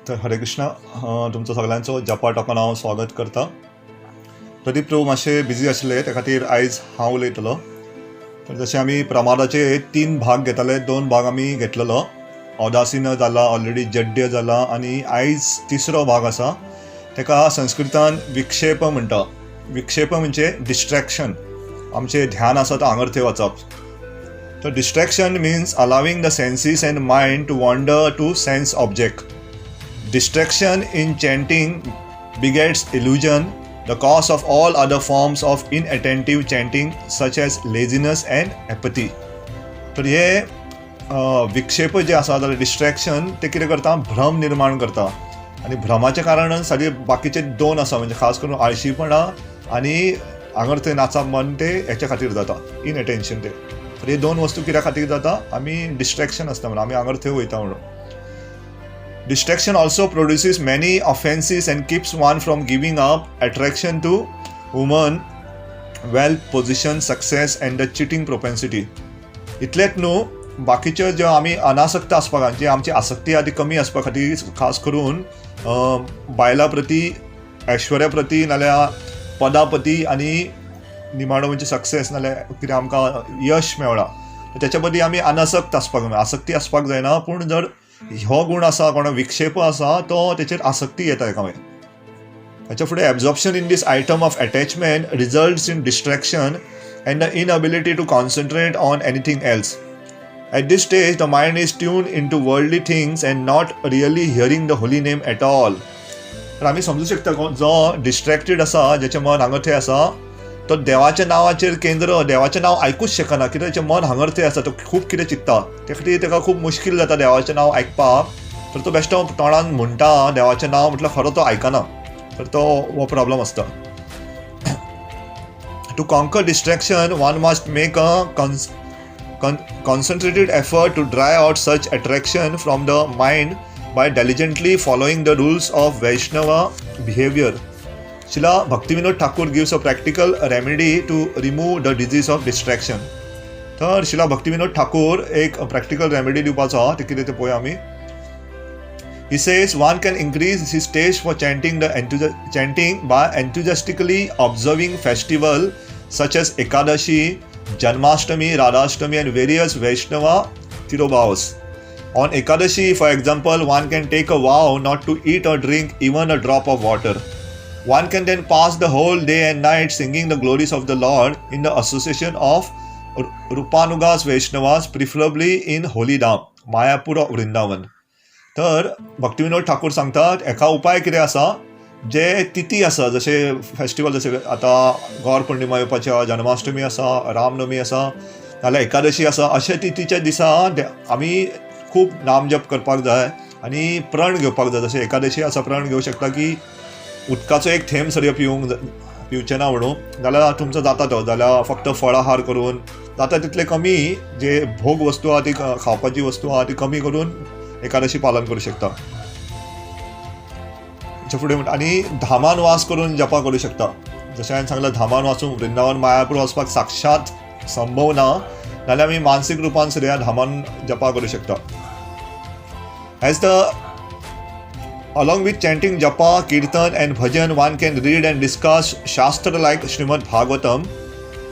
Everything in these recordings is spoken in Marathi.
तर हरे कृष्ण. तुमचं सगळ्यांचो जपा टॉकान हांव स्वागत करता. प्रदीप प्रभू मातशे बिजी आशिल्ले, त्या खातीर आयज हांव उलयतलो. तर जशे आमी प्रमादाचे 3 भाग घेताले, 2 भाग आमी घेतलेलो. औदासीन जाला, ऑलरेडी जड्य जाला, आनी आयज तिसरो भाग आसा. तेका संस्कृतान विक्षेप म्हणटा. विक्षेप म्हणजे डिस्ट्रॅक्शन. आमचें ध्यान आसा तो हांगर थंय वचप. तर distraction means allowing the senses and mind to wander to sense object. Distraction in chanting begets illusion, the cause of all other forms of inattentive chanting such as laziness and apathy. तर हे विक्षेप जे आसा जाल्यार डिस्ट्रॅक्शन ते कितें करता, भ्रम निर्माण करता. आनी भ्रमाच्या कारणान सारे बाकीचे 2 आसा, म्हणजे खास करून आळशीपणा आनी हांगर थंय नाचप मन ते हेच्या खातीर जाता, इनएटेन्शन ते. तर हे 2 वस्तू कित्या खातीर जाता, आमी डिस्ट्रॅक्शन आसता म्हणून, आमी हांगर थंय वयता म्हणून. Distraction also produces many offenses and keeps one from giving up attraction to women, wealth, position, success and the cheating propensity. इतलेच न्हू, बाकीच्यो ज्यो आमी अनासक्त आसपाक, जे आमची आसक्ती आदी कमी आसपा खातीर, खास करून बायलां प्रती, ऐश्वर्या प्रती, नाल्यार पदा प्रती आनी निमाणो म्हणजे सक्सेस, नाल्यार कितें आमकां यश मेळ्ळां त्याच्या प्रती आमी अनासक्त आसपाक जाय. आसक्ती आसपाक जायना, पूण जर हो गुण आसा, कोणा विक्षेप आसा, तो तेचेर आसक्ती येता एका वेळेर. ताच्या फुडें absorption in these item of attachment results in distraction and the inability to concentrate on anything else. At this stage the mind is tune in to worldly things and not really hearing the holy name at all. तर आमी समजू शकता, जो डिस्ट्रॅक्टेड आसा, जेचें मन हांगर थंय आसा, तो देवाच्या नांवाचेर केंद्र, देवाचें नांव आयकूच शकना, कित्याक तेचें मन हांगर थंय आसा, तो खूब कितें चिंतता. ते खातीर ताका खूब मुश्कील जाता देवाचें नांव आयकपाक. तर तो बेश्टो तोंडान म्हणटा देवाचें नांव, म्हटल्यार खरो तो आयकना. तर तो हो प्रॉब्लम आसता. To conquer distraction one must make a concentrated effort to drive out such attraction from the mind by diligently following the rules of Vaishnava behavior. Srila Bhaktivinoda Thakur gives a practical remedy to remove the disease of distraction. तर Srila Bhaktivinoda Thakur एक practical remedy दिवपाचो आहा, ते कितें तें पळोवया आमी. He says one can increase his taste for chanting by enthusiastically observing festival such as Ekadashi, Janmashtami, Radhashtami and various Vaishnava Tirobhavas. On Ekadashi, for example, one can take a vow not to eat or drink even a drop of water. One can then pass the whole day and night singing the glories of the Lord in the association of Rupanugas Vaishnavas, preferably in Holy Dham, Mayapur or Vrindavan. तर भक्तिविनोद ठाकूर सांगतात, एका उपाय कितें आसा, जे तिथी आसा, जशे फेस्टिवल, जशे आतां गौर पूर्णिमा येवपाची, जन्माष्टमी आसा, रामनवमी आसा, नाल्यार एकादशी आसा, अशे तिथीच्या दिसा आमी खूब नाम जप करपाक जाय आनी प्रण घेवपाक जाय. जशे एकादशी आसा, प्रण घेवं शकता की उदकाचो एक थेंब सर पिवचें ना म्हणून. जाल्यार तुमचो जाता तो, जाल्यार फक्त फळाहार करून जाता तितले कमी, जे भोग वस्तू आहा ती, खावपाची वस्तू आहा ती कमी करून एकादशी पालन करूं शकता. ताच्या फुडें आनी धामान वास करून जपा करूं शकता. जशें हांवें सांगलां, धामान वाचूंक वृंदावन मायापूर वचपाक साक्षात संभव ना, नाल्यार आमी मानसीक रुपान सुद्दां धामान जपा करूं शकता. Along with chanting japa, kirtan and bhajan, one can read and discuss shastra like Srimad Bhagavatam.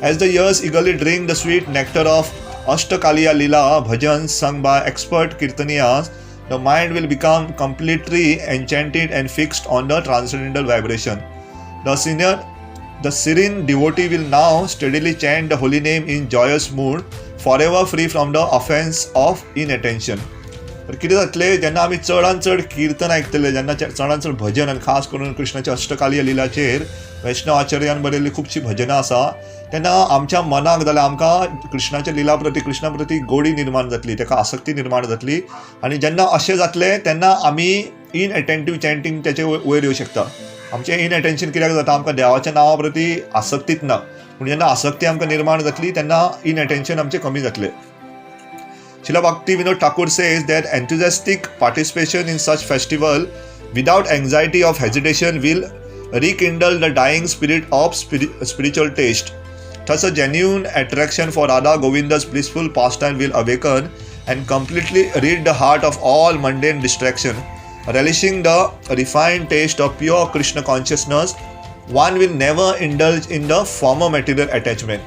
As the ears eagerly drink the sweet nectar of Ashtakaliya Leela bhajans sung by expert kirtaniyas, the mind will become completely enchanted and fixed on the transcendental vibration. The serene devotee will now steadily chant the holy name in joyous mood, forever free from the offense of inattention. तर कितें जातलें, जेन्ना आमी चडान चड किर्तन आयकतले, जेन्ना चडान चड भजन, आनी खास करून कृष्णाच्या अष्टकालीय लिलाचेर वैष्णव आचार्यान बरयल्लीं खुबशीं भजनां आसा, तेन्ना आमच्या मनाक, जाल्यार आमकां कृष्णाच्या लिला प्रती, कृष्णा प्रती गोडी निर्माण जातली, ताका आसक्ती निर्माण जातली. आनी जेन्ना अशें जातलें तेन्ना आमी इनएटेंटीव चॅन्टिंग तेचे वयर येवं शकता. आमचें इनएटेन्शन कित्याक जाता, आमकां देवाच्या नांवा प्रती आसक्तीच ना. पूण जेन्ना आसक्ती आमकां निर्माण जातली तेन्ना इनएटेन्शन आमचें कमी जातलें. Srila Bhaktivinoda Thakur says that enthusiastic participation in such festival without anxiety of hesitation will rekindle the dying spirit of spiritual taste. Thus a genuine attraction for Radha Govinda's blissful pastime will awaken and completely rid the heart of all mundane distraction. relishing the refined taste of pure Krishna consciousness, one will never indulge in the former material attachment.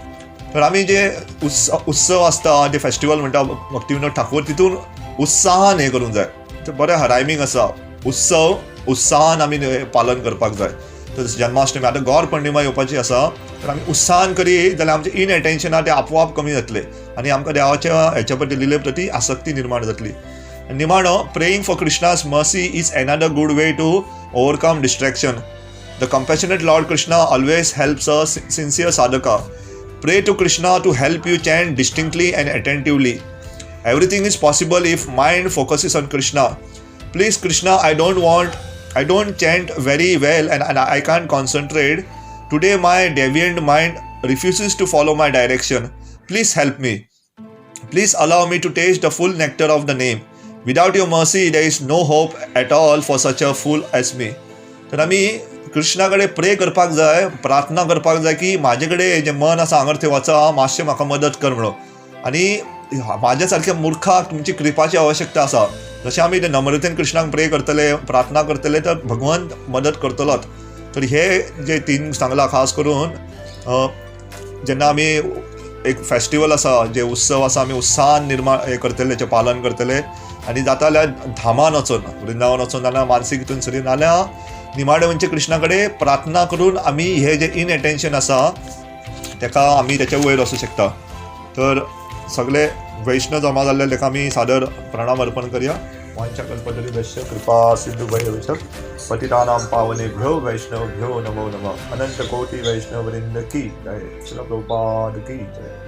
तर आम्ही जे उत्सव असता, जे फेस्टिवल म्हणटा भक्तिविनोद ठाकूर, तितून उत्साहान हे करूंक जाय. तर बरें रायमींग आसा, उत्सव उत्साहान आमी पालन करपाक जाय. तर जन्माष्टमी आतां गौर पूर्णिमा येवपाची आसा, तर आमी उत्साहान करी जाल्यार आमचें इनएटेन्शना तें आपोआप कमी जातलें आनी आमकां देवाच्या हेच्या प्रती लिले प्रती आसक्ती निर्माण जातली. निमाणो, praying for Krishna's mercy is another good way to overcome distraction. The compassionate lord Krishna always helps a sincere साधका. Pray to Krishna to help you chant distinctly and attentively. Everything is possible if mind focuses on Krishna. Please Krishna, I don't chant very well and I can't concentrate. Today my deviant mind refuses to follow my direction. Please help me. Please allow me to taste the full nectar of the name. Without your mercy, there is no hope at all for such a fool as me. तर आम्ही कृष्णाकडे प्रे करपाक जाय, प्रार्थना करपाक जाय की म्हाजे कडेन जें मन आसा हांगर थंय वचा, मातशें म्हाका मदत कर म्हणून. आनी म्हाज्या सारक्या मुर्खाक तुमची कृपाची आवश्यकता आसा. जशें आमी ते नम्रतेन कृष्णाक प्रे करतले, प्रार्थना करतले, तर भगवंत मदत करतलोच. तर हे जे 3 सांगला, खास करून जेन्ना आमी एक फेस्टिवल आसा, जे उत्सव आसा, आमी उत्साहान हे करतले, तेचें पालन करतले. आनी जाता जाल्यार धामान वचून, वृंदावन वचून, नाल्यार मानसीक हितून सरी, नाल्यार निमाणे म्हणजे कृष्णाकडे प्रार्थना करून आमी हे जे इनएटेन्शन आसा तेका आमी तेच्या वयर वचूं शकता. तर सगळे वैष्णव जमा जाल्ले तेका आमी सादर प्रणाम अर्पण करया. वांछाकल्पतरुभ्यश्च कृपा सिन्धुभ्यो पतितानां पावनेभ्यो वैष्णवभ्यो नमो नमः. अनंत कोटि वैष्णव वृंद की जय. श्रील प्रभुपाद की जय.